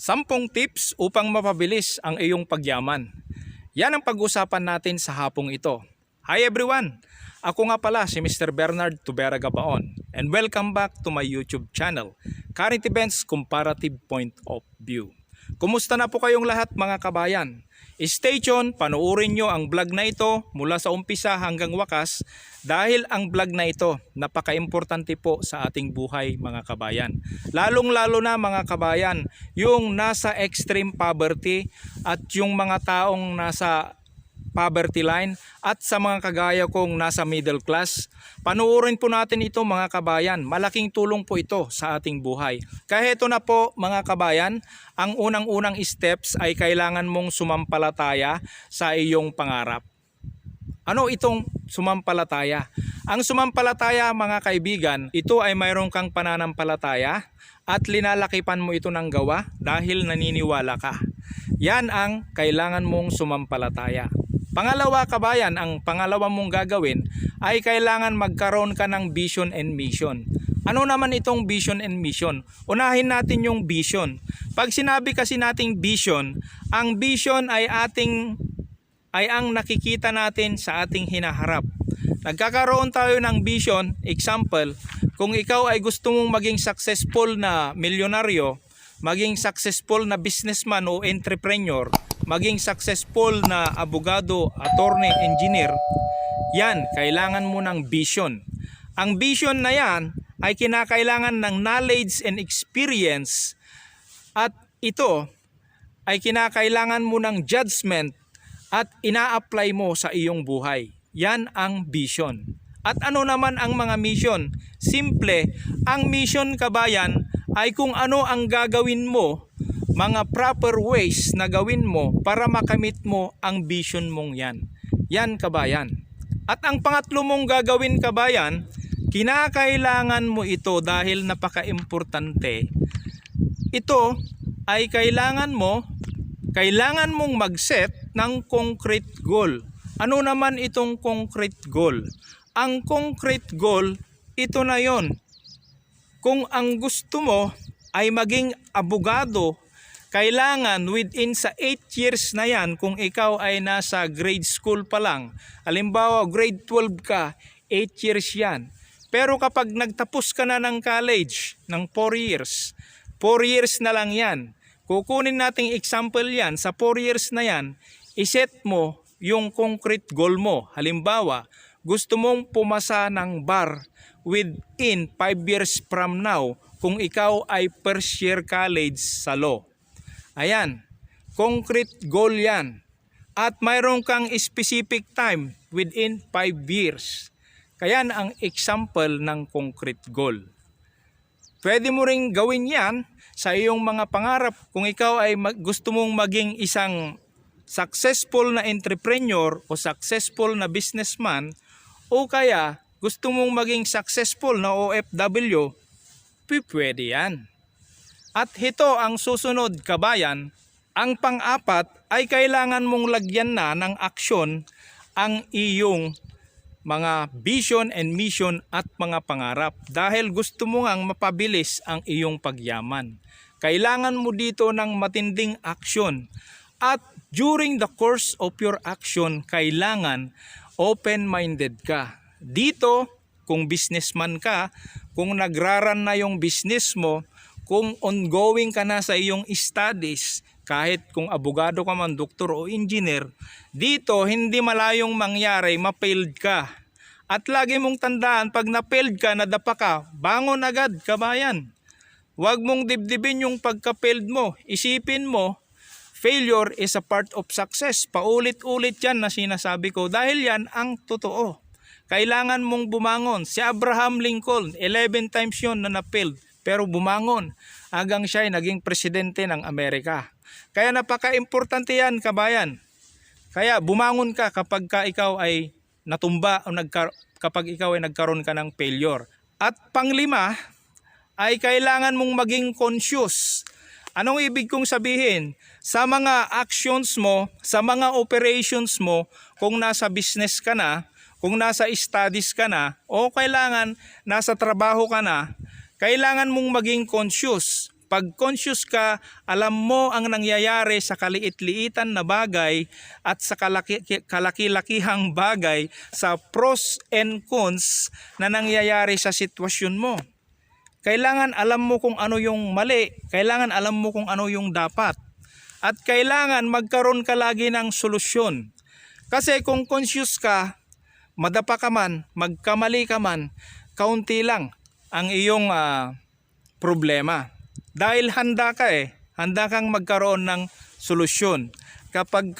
10 tips upang mapabilis ang iyong pagyaman. Yan ang pag-usapan natin sa hapong ito. Hi everyone! Ako nga pala si Mr. Bernard Tubera Gabaon and welcome back to my YouTube channel, Current Events Comparative Point of View. Kumusta na po kayong lahat mga kabayan? Stay tuned, panoorin nyo ang vlog na ito mula sa umpisa hanggang wakas dahil ang vlog na ito napaka-importante po sa ating buhay mga kabayan. Lalong-lalo na mga kabayan, yung nasa extreme poverty at yung mga taong nasa poverty line at sa mga kagaya kong nasa middle class. Panuorin po natin ito mga kabayan. Malaking tulong po ito sa ating buhay. Kaya ito na po mga kabayan, ang unang-unang steps ay kailangan mong sumampalataya sa iyong pangarap. Ano itong sumampalataya? Ang sumampalataya mga kaibigan, ito ay mayroon kang pananampalataya at linalakipan mo ito ng gawa dahil naniniwala ka. Yan ang kailangan mong sumampalataya. Pangalawa kabayan, ang pangalawa mong gagawin ay kailangan magkaroon ka ng vision and mission. Ano naman itong vision and mission? Unahin natin yung vision. Pag sinabi kasi nating vision, ang vision ay ang nakikita natin sa ating hinaharap. Nagkakaroon tayo ng vision, example, kung ikaw ay gusto mong maging successful na milyonaryo, maging successful na businessman o entrepreneur, maging successful na abogado, attorney, engineer, yan, kailangan mo ng vision. Ang vision na yan ay kinakailangan ng knowledge and experience at ito ay kinakailangan mo ng judgment at ina-apply mo sa iyong buhay. Yan ang vision. At ano naman ang mga mission? Simple, ang mission kabayan ay kung ano ang gagawin mo, mga proper ways na gawin mo para makamit mo ang vision mong yan. Yan kabayan. At ang pangatlo mong gagawin kabayan, kinakailangan mo ito dahil napaka-importante. Ito ay kailangan mong mag-set ng concrete goal. Ano naman itong concrete goal? Ang concrete goal, ito na yon. Kung ang gusto mo ay maging abogado, kailangan within sa 8 years na yan, kung ikaw ay nasa grade school pa lang, halimbawa grade 12 ka, 8 years yan. Pero kapag nagtapos ka na ng college ng 4 years, 4 years na lang yan. Kukunin nating example yan, sa 4 years na yan, iset mo yung concrete goal mo. Halimbawa, gusto mong pumasa ng bar within 5 years from now kung ikaw ay first year college sa law. Ayan, concrete goal yan. At mayroon kang specific time within 5 years. Kaya ang example ng concrete goal. Pwede mo ring gawin yan sa iyong mga pangarap. Kung ikaw ay gusto mong maging isang successful na entrepreneur o successful na businessman o kaya gusto mong maging successful na OFW, pwede yan. At ito ang susunod kabayan, ang pang-apat ay kailangan mong lagyan na ng aksyon ang iyong mga vision and mission at mga pangarap dahil gusto mo ngang mapabilis ang iyong pagyaman. Kailangan mo dito ng matinding aksyon at during the course of your action, kailangan open-minded ka. Dito, kung businessman ka, kung nagraran na yung business mo, kung ongoing ka na sa iyong studies, kahit kung abogado ka man, doktor o engineer, dito hindi malayong mangyari, ma-failed ka. At lagi mong tandaan, pag na-failed ka, nadapa ka, bangon agad kabayan. Huwag mong dibdibin yung pagka-failed mo. Isipin mo, failure is a part of success. Paulit-ulit yan na sinasabi ko dahil yan ang totoo. Kailangan mong bumangon. Si Abraham Lincoln, 11 times yon na na-failed. Pero bumangon hanggang siya ay naging presidente ng Amerika. Kaya napaka-importante yan kabayan. Kaya bumangon ka kapag ikaw ay natumba o kapag ikaw ay nagkaroon ka ng failure. At panglima ay kailangan mong maging conscious. Anong ibig kong sabihin? Sa mga actions mo, sa mga operations mo, kung nasa business ka na, kung nasa studies ka na, o kailangan nasa trabaho ka na, kailangan mong maging conscious. Pag conscious ka, alam mo ang nangyayari sa kaliit-liitan na bagay at sa kalaki-lakihang bagay, sa pros and cons na nangyayari sa sitwasyon mo. Kailangan alam mo kung ano yung mali, kailangan alam mo kung ano yung dapat. At kailangan magkaroon ka lagi ng solusyon. Kasi kung conscious ka, madapa ka man, magkamali ka man, kaunti lang ang iyong problema. Dahil handa ka handa kang magkaroon ng solusyon kapag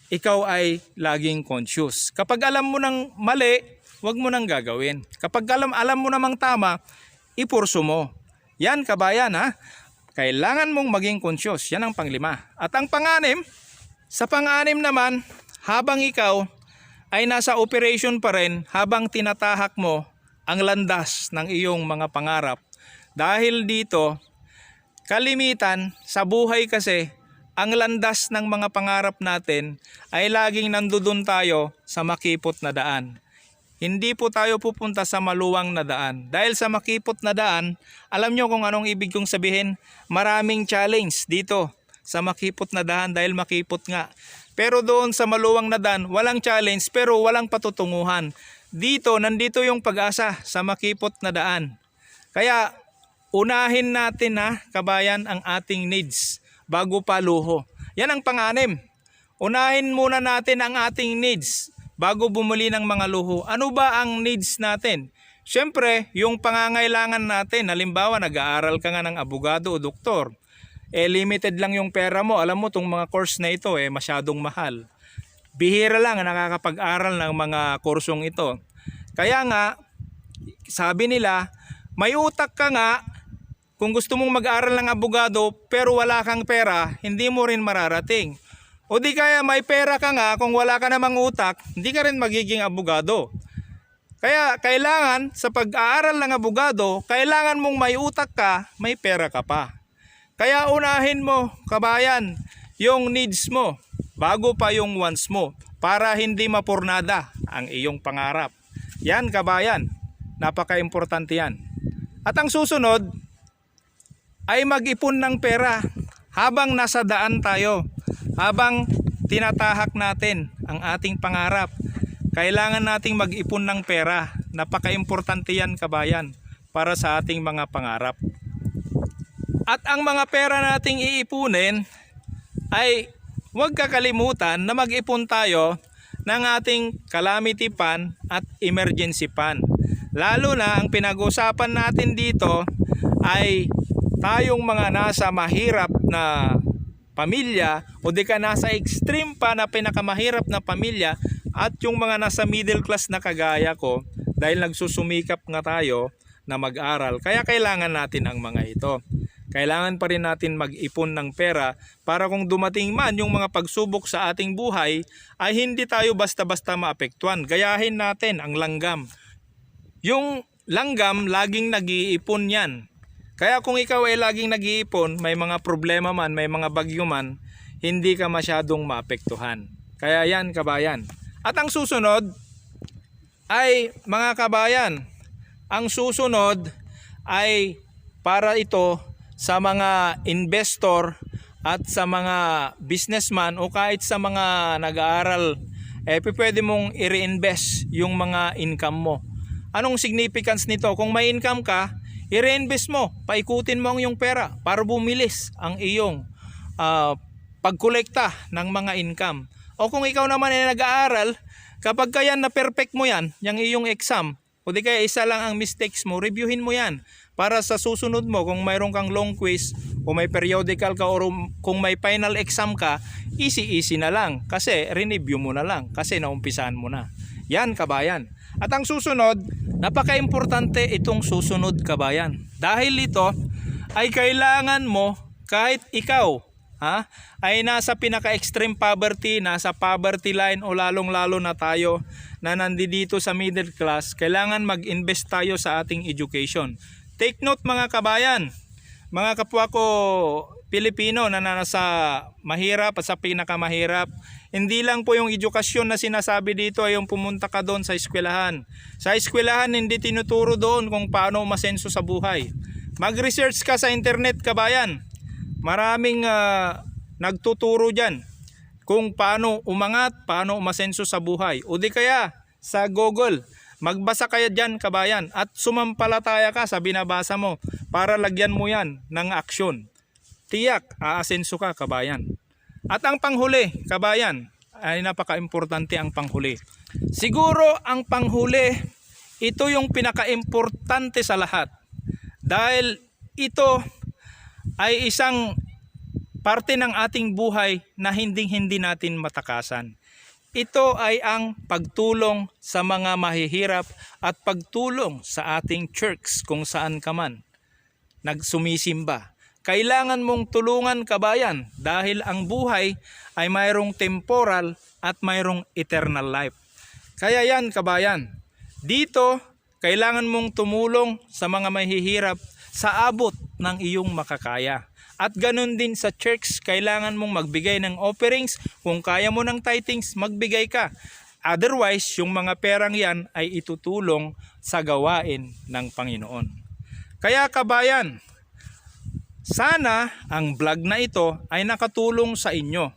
ikaw ay laging conscious. Kapag alam mo ng mali, huwag mo nang gagawin. Kapag alam mo namang tama, ipurso mo. Yan kabayan Kailangan mong maging conscious. Yan ang panglima. At ang panganim, sa panganim naman, habang ikaw ay nasa operation pa rin, habang tinatahak mo ang landas ng iyong mga pangarap. Dahil dito, kalimitan sa buhay kasi, ang landas ng mga pangarap natin ay laging nandoon tayo sa makipot na daan. Hindi po tayo pupunta sa maluwang na daan. Dahil sa makipot na daan, alam nyo kung anong ibig kong sabihin? Maraming challenge dito sa makipot na daan dahil makipot nga. Pero doon sa maluwang na daan, walang challenge pero walang patutunguhan. Dito, nandito yung pag-asa sa makipot na daan. Kaya, unahin natin kabayan ang ating needs bago pa luho. Yan ang panganim. Unahin muna natin ang ating needs bago bumuli ng mga luho. Ano ba ang needs natin? Siyempre, yung pangangailangan natin, halimbawa nag-aaral ka nga ng abogado o doktor, limited lang yung pera mo. Alam mo, itong mga course na ito masyadong mahal. Bihira lang nakakapag-aral ng mga kursong ito. Kaya nga, sabi nila, may utak ka nga, kung gusto mong mag-aral ng abogado pero wala kang pera, hindi mo rin mararating. O di kaya may pera ka nga, kung wala ka namang utak, hindi ka rin magiging abogado. Kaya kailangan sa pag-aaral ng abogado, kailangan mong may utak ka, may pera ka pa. Kaya unahin mo, kabayan, yung needs mo bago pa yung wants mo para hindi mapurnada ang iyong pangarap. Yan kabayan, napaka-importante yan. At ang susunod ay mag-ipon ng pera habang nasa daan tayo, habang tinatahak natin ang ating pangarap. Kailangan nating mag-ipon ng pera. Napaka-importante yan kabayan para sa ating mga pangarap. At ang mga pera nating iipunin ay huwag kakalimutan na mag-ipon tayo ng ating calamity fund at emergency fund. Lalo na ang pinag-usapan natin dito ay tayong mga nasa mahirap na pamilya o di ka nasa extreme pa na pinakamahirap na pamilya at yung mga nasa middle class na kagaya ko dahil nagsusumikap nga tayo na mag-aral. Kaya kailangan natin ang mga ito. Kailangan pa rin natin mag-ipon ng pera para kung dumating man yung mga pagsubok sa ating buhay ay hindi tayo basta-basta maapektuhan. Gayahin natin ang langgam. Yung langgam laging nag-iipon yan. Kaya kung ikaw ay laging nag-iipon, may mga problema man, may mga bagyo man, hindi ka masyadong maapektuhan. Kaya yan kabayan. At ang susunod ay mga kabayan, ang susunod ay para ito sa mga investor at sa mga businessman o kahit sa mga nag-aaral, pwede mong i-reinvest yung mga income mo. Anong significance nito? Kung may income ka, i-reinvest mo, paikutin mo ang iyong pera para bumilis ang iyong pagkolekta ng mga income. O kung ikaw naman ay nag-aaral, kapag kaya na perfect mo yan, yung iyong exam, o di kaya isa lang ang mistakes mo, reviewin mo yan. Para sa susunod mo, kung mayroon kang long quiz, o may periodical ka, o kung may final exam ka, easy na lang. Kasi re-review mo na lang, kasi naumpisahan mo na. Yan kabayan. At ang susunod, napaka-importante itong susunod kabayan. Dahil ito ay kailangan mo kahit ikaw ay nasa pinaka-extreme poverty, nasa poverty line o lalong-lalo na tayo na nandito sa middle class, kailangan mag-invest tayo sa ating education. Take note mga kabayan, mga kapwa ko Pilipino na nasa mahirap at sa pinakamahirap, hindi lang po yung edukasyon na sinasabi dito ay yung pumunta ka doon sa eskwelahan. Sa eskwelahan hindi tinuturo doon kung paano umasenso sa buhay. Mag-research ka sa internet, kabayan. Maraming nagtuturo dyan kung paano umangat, paano umasenso sa buhay. O di kaya sa Google, magbasa kaya dyan, kabayan, at sumampalataya ka sa binabasa mo para lagyan mo yan ng aksyon. Tiyak, aasenso ka, kabayan. At ang panghuli, kabayan, ay napaka-importante ang panghuli. Siguro ang panghuli, ito yung pinaka-importante sa lahat. Dahil ito ay isang parte ng ating buhay na hindi natin matakasan. Ito ay ang pagtulong sa mga mahihirap at pagtulong sa ating church kung saan ka man nagsumisimba. Kailangan mong tulungan, kabayan, dahil ang buhay ay mayroong temporal at mayroong eternal life. Kaya yan, kabayan, dito kailangan mong tumulong sa mga mahihirap sa abot ng iyong makakaya. At ganun din sa church, kailangan mong magbigay ng offerings. Kung kaya mo ng tithings, magbigay ka. Otherwise, yung mga perang yan ay itutulong sa gawain ng Panginoon. Kaya, kabayan, sana ang vlog na ito ay nakatulong sa inyo.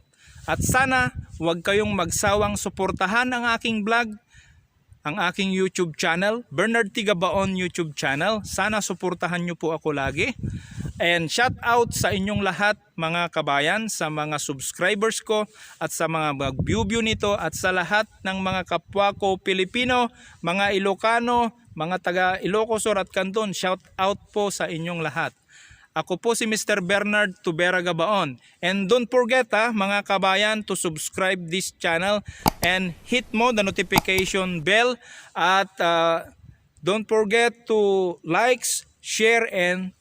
At sana huwag kayong magsawang suportahan ang aking vlog, ang aking YouTube channel, Bernard T. Gabaon YouTube channel. Sana suportahan nyo po ako lagi. And shout out sa inyong lahat, mga kabayan, sa mga subscribers ko at sa mga mag-view nito at sa lahat ng mga kapwa ko Pilipino, mga Ilocano, mga taga Ilocos Sur at Canton. Shout out po sa inyong lahat. Ako po si Mr. Bernard Tubera Gabaon. And don't forget mga kabayan, to subscribe this channel and hit mo the notification bell. At don't forget to likes, share, and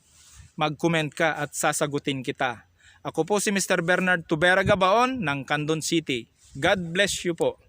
mag-comment ka at sasagutin kita. Ako po si Mr. Bernard Tubera Gabaon ng Candon City. God bless you po.